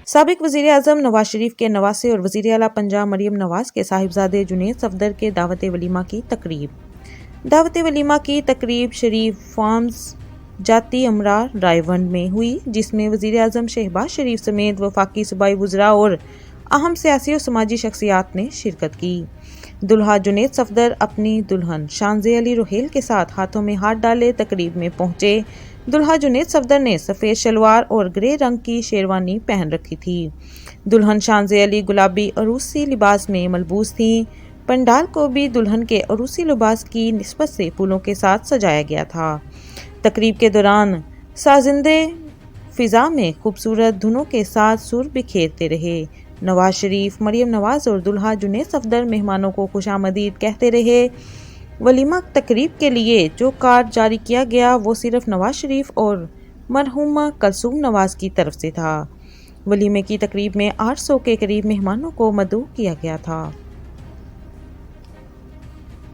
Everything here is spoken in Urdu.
سابق وزیر اعظم نواز شریف کے نواسے اور وزیر اعلیٰ پنجاب مریم نواز کے صاحبزادے جنید صفدر کے دعوت ولیمہ کی تقریب۔ دعوت ولیمہ کی تقریب شریف فارمز جاتی امرا رائے ونڈ میں ہوئی، جس میں وزیر اعظم شہباز شریف سمیت وفاقی صوبائی وزراء اور اہم سیاسی اور سماجی شخصیات نے شرکت کی۔ دلہا جنید صفدر اپنی دلہن شانزے علی روہیل کے ساتھ ہاتھوں میں ہاتھ ڈالے تقریب میں پہنچے۔ دلہا جنید صفدر نے سفید شلوار اور گرے رنگ کی شیروانی پہن رکھی تھی۔ دلہن شانزے علی گلابی عروسی لباس میں ملبوس تھیں۔ پنڈال کو بھی دلہن کے عروسی لباس کی نسبت سے پھولوں کے ساتھ سجایا گیا تھا۔ تقریب کے دوران سازندے فضا میں خوبصورت دھنوں کے ساتھ سر بکھیرتے رہے۔ نواز شریف، مریم نواز اور دلہا جنید صفدر مہمانوں کو خوش آمدید کہتے رہے۔ ولیمہ تقریب کے لیے جو کارڈ جاری کیا گیا وہ صرف نواز شریف اور مرحومہ کلثوم نواز کی طرف سے تھا۔ ولیمے کی تقریب میں 800 کے قریب مہمانوں کو مدعو کیا گیا تھا۔